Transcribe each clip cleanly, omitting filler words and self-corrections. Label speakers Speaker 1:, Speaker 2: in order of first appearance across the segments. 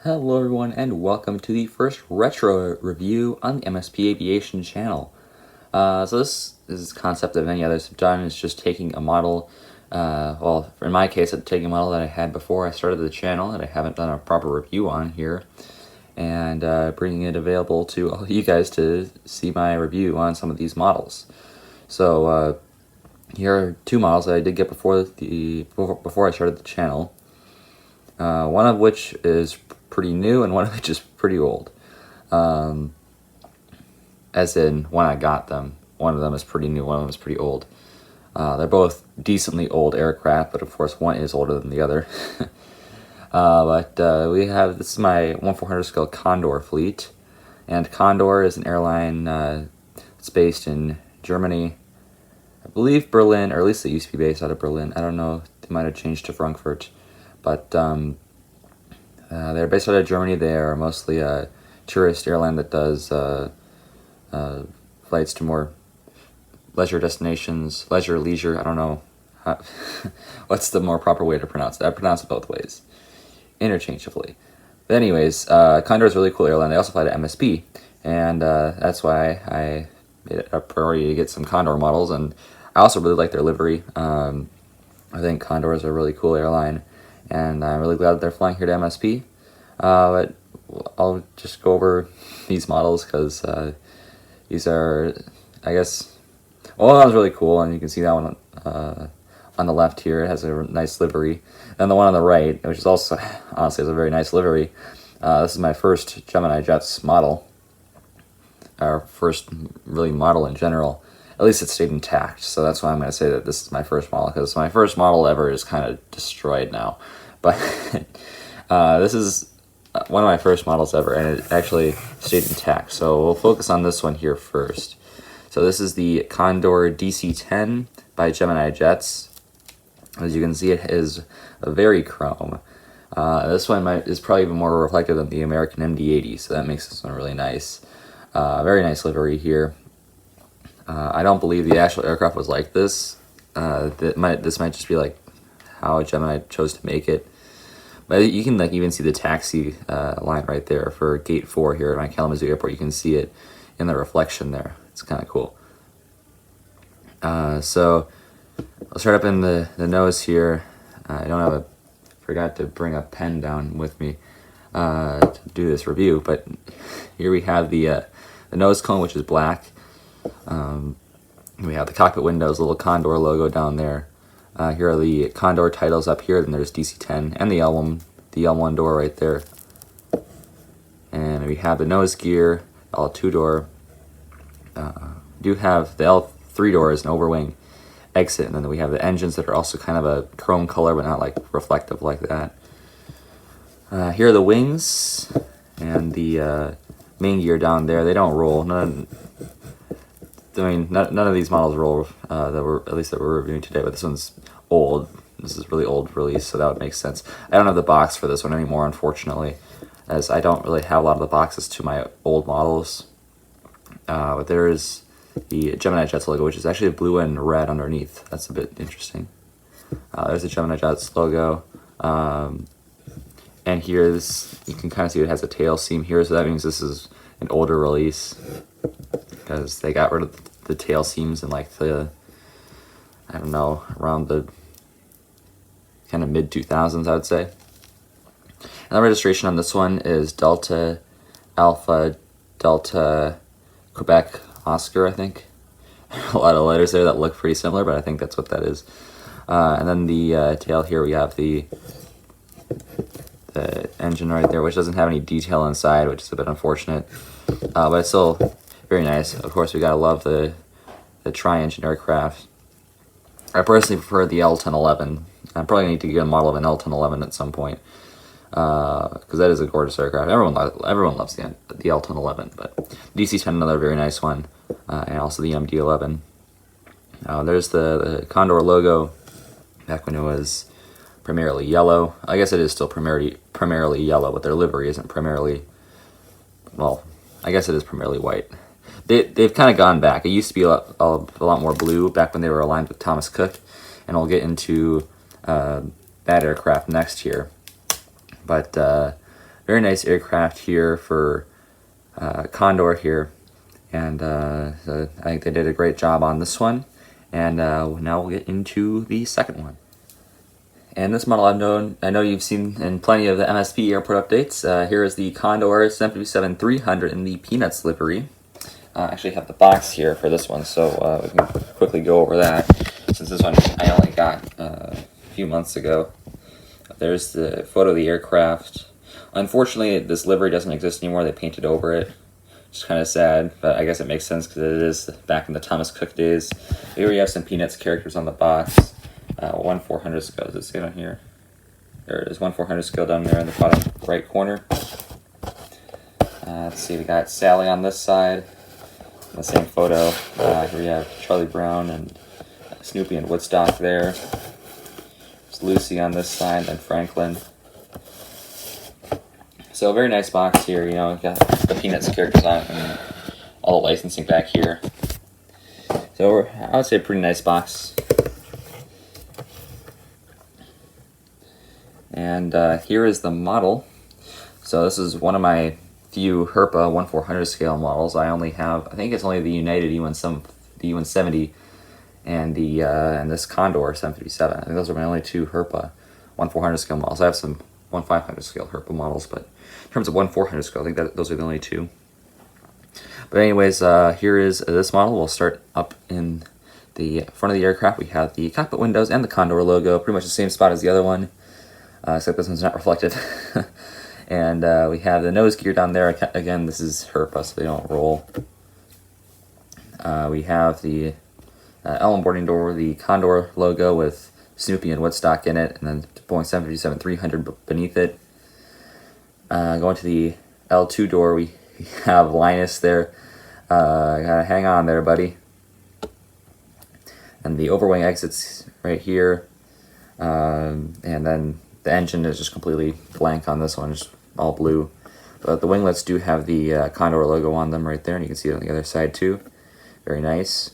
Speaker 1: Hello everyone and welcome to the first retro review on the MSP Aviation channel. So this is a concept that many others have done. It's just taking a model, well in my case it's taking a model that I had before I started the channel that I haven't done a proper review on here, and bringing it available to all you guys to see my review on some of these models. So here are two models that I did get before I started the channel. One of which is pretty new and one of which is pretty old. As in, when I got them, one of them is pretty new, one of them is pretty old. They're both decently old aircraft, but of course one is older than the other. This is my 1/400 scale Condor fleet, and Condor is an airline that's based in Germany. I believe Berlin, or at least it used to be based out of Berlin. I don't know, they might have changed to Frankfurt. But they're based out of Germany. They are mostly a tourist airline that does flights to more leisure destinations, leisure, I don't know. What's the more proper way to pronounce it? I pronounce it both ways, interchangeably. But anyways, Condor is a really cool airline. They also fly to MSP, and that's why I made it a priority to get some Condor models, and I also really like their livery. I think Condor is a really cool airline, and I'm really glad that they're flying here to MSP. But I'll just go over these models because these are, I guess, well, that was really cool, and you can see that one on the left here. It has a nice livery. And the one on the right, which is also, honestly, has a very nice livery. This is my first Gemini Jets model, our first really model in general. At least it stayed intact, so that's why I'm going to say that this is my first model, because my first model ever is kind of destroyed now. But this is one of my first models ever, and it actually stayed intact. So we'll focus on this one here first. So this is the Condor DC-10 by Gemini Jets. As you can see, it is very chrome. This one is probably even more reflective than the American MD-80, so that makes this one really nice. Very nice livery here. I don't believe the actual aircraft was like this. This might just be like how Gemini chose to make it. But you can even see the taxi line right there for Gate 4 here at my Kalamazoo Airport. You can see it in the reflection there. It's kind of cool. So I'll start up in the nose here. Forgot to bring a pen down with me to do this review. But here we have the nose cone, which is black. We have the cockpit windows, little Condor logo down there. Here are the Condor titles up here, then there's DC-10 and the L1 door right there. And we have the nose gear, L2 door. Do have the L3 door is an overwing exit, and then we have the engines that are also kind of a chrome color, but not like reflective like that. Here are the wings and the main gear down there. They don't roll. None of these models roll that we're reviewing today, but this one's old. This is really old release, so that would make sense. I don't have the box for this one anymore, unfortunately, as I don't really have a lot of the boxes to my old models. But there is the Gemini Jets logo, which is actually blue and red underneath. That's a bit interesting. There's the Gemini Jets logo. And here, you can kind of see it has a tail seam here, so that means this is an older release, because they got rid of the tail seams in like the, I don't know, around the kind of mid-2000s, I would say. And the registration on this one is Delta Alpha Delta Quebec Oscar, I think. A lot of letters there that look pretty similar, but I think that's what that is. And then the tail here, we have the engine right there, which doesn't have any detail inside, which is a bit unfortunate. But it's still very nice. Of course, we gotta love the tri-engine aircraft. I personally prefer the L-1011. I'm probably gonna need to get a model of an L-1011 at some point, because that is a gorgeous aircraft. Everyone loves the L-1011, but DC-10, another very nice one, and also the MD-11. There's the Condor logo back when it was primarily yellow. I guess it is still primarily yellow, but their livery isn't primarily, well, I guess it is primarily white. They've kind of gone back. It used to be a lot more blue back when they were aligned with Thomas Cook, and we'll get into that aircraft next here. But very very nice aircraft here for Condor here. And so I think they did a great job on this one. And now we'll get into the second one. And this model I know you've seen in plenty of the MSP airport updates. Here is the Condor 757-300 in the Peanuts livery. I actually have the box here for this one, so we can quickly go over that. Since this one I only got a few months ago. There's the photo of the aircraft. Unfortunately, this livery doesn't exist anymore. They painted over it. It's kind of sad, but I guess it makes sense because it is back in the Thomas Cook days. Here we have some Peanuts characters on the box. 1/400 scale. Does it say on here? There it is. 1/400 scale down there in the bottom right corner. Let's see. We got Sally on this side. The same photo. Here we have Charlie Brown and Snoopy and Woodstock there. There's Lucy on this side and Franklin. So a very nice box here. You know, got the Peanuts characters on it and all the licensing back here. So I would say a pretty nice box. And here is the model. So this is one of my few Herpa 1/400 scale models. I only have, I think it's only the United E170 and the and this Condor 757. I think those are my only two Herpa 1/400 scale models. I have some 1/500 scale Herpa models, but in terms of 1/400 scale, I think that those are the only two. But anyways, here is this model. We'll start up in the front of the aircraft. We have the cockpit windows and the Condor logo, pretty much the same spot as the other one. Except this one's not reflective. And we have the nose gear down there. Again, this is Herpa, so they don't roll. We have the Elm boarding door, the Condor logo with Snoopy and Woodstock in it, and then Boeing 757-300 beneath it. Going to the L2 door, we have Linus there. Gotta hang on there, buddy. And the overwing exits right here. And then the engine is just completely blank on this one, just all blue. But the winglets do have the Condor logo on them right there, and you can see it on the other side too. Very nice.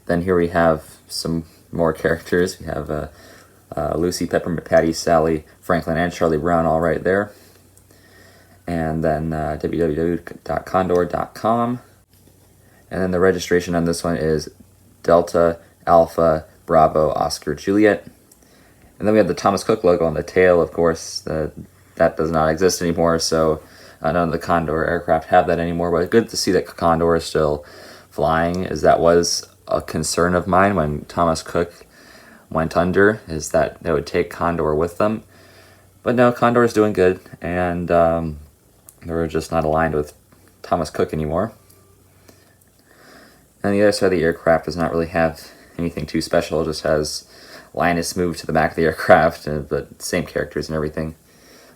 Speaker 1: Then here we have some more characters. We have Lucy, Peppermint Patty, Sally, Franklin, and Charlie Brown all right there. And then www.condor.com. And then the registration on this one is Delta Alpha Bravo Oscar Juliet. And then we have the Thomas Cook logo on the tail, of course. That does not exist anymore, so none of the Condor aircraft have that anymore. But good to see that Condor is still flying, as that was a concern of mine when Thomas Cook went under, is that they would take Condor with them. But no, Condor is doing good, and they're just not aligned with Thomas Cook anymore. And the other side of the aircraft does not really have anything too special. It just has Linus moved to the back of the aircraft, but same characters and everything.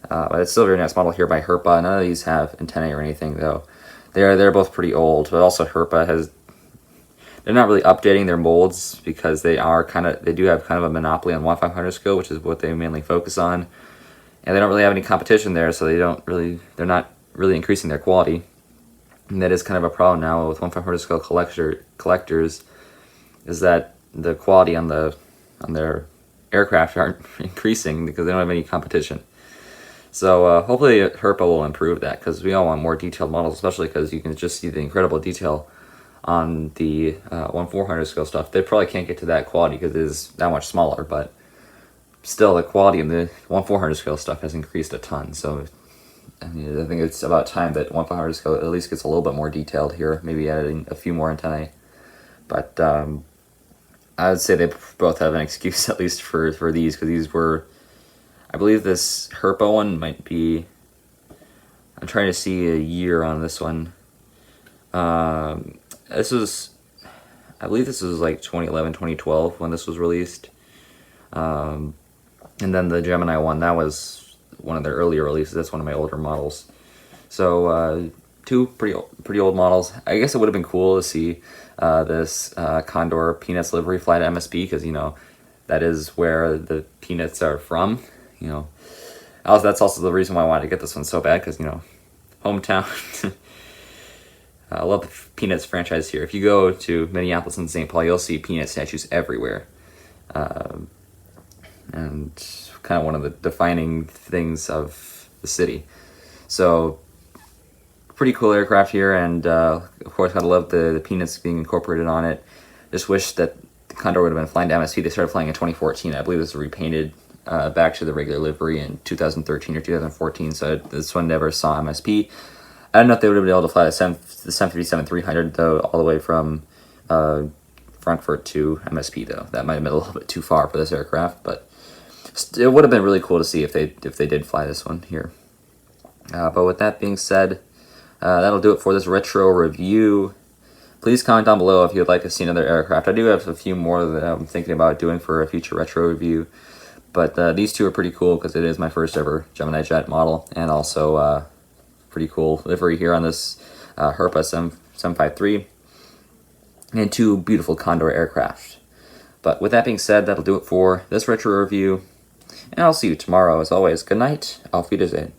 Speaker 1: But it's still a very nice model here by Herpa. None of these have antennae or anything, though. They're both pretty old, but also Herpa has. They're not really updating their molds because they do have kind of a monopoly on 1/500 scale, which is what they mainly focus on, and they don't really have any competition there, so they're not really increasing their quality, and that is kind of a problem now with 1/500 scale collectors, is that the quality on their aircraft aren't increasing because they don't have any competition. So hopefully Herpa will improve that, because we all want more detailed models, especially because you can just see the incredible detail on the 1/400 scale stuff. They probably can't get to that quality because it is that much smaller, but still the quality of the 1/400 scale stuff has increased a ton. So I think it's about time that 1/500 scale at least gets a little bit more detailed here, maybe adding a few more antennae. But I would say they both have an excuse, at least for these, because these were, I believe this Herpa one might be, I'm trying to see a year on this one. This was, I believe this was like 2011, 2012 when this was released. And then the Gemini one, that was one of their earlier releases. That's one of my older models. So two pretty old models. I guess it would have been cool to see this Condor Peanuts livery fly to MSP, because that is where the Peanuts are from. That's also the reason why I wanted to get this one so bad, because hometown. I love the Peanuts franchise here. If you go to Minneapolis and St. Paul, you'll see Peanut statues everywhere. And kind of one of the defining things of the city. So pretty cool aircraft here, and of course gotta love the peanuts being incorporated on it. Just wish that the Condor would have been flying to MSP. They started flying in 2014. I believe this was repainted back to the regular livery in 2013 or 2014, so this one never saw MSP. I don't know if they would have been able to fly the 757-300 though, all the way from Frankfurt to MSP though. That might have been a little bit too far for this aircraft, but it would have been really cool to see if they did fly this one here. But with that being said, that'll do it for this retro review. Please comment down below if you'd like to see another aircraft. I do have a few more that I'm thinking about doing for a future retro review, but these two are pretty cool because it is my first ever Gemini jet model, and also pretty cool livery here on this Herpa 753, and two beautiful Condor aircraft. But with that being said, that'll do it for this retro review, and I'll see you tomorrow. As always, good night, auf Wiedersehen.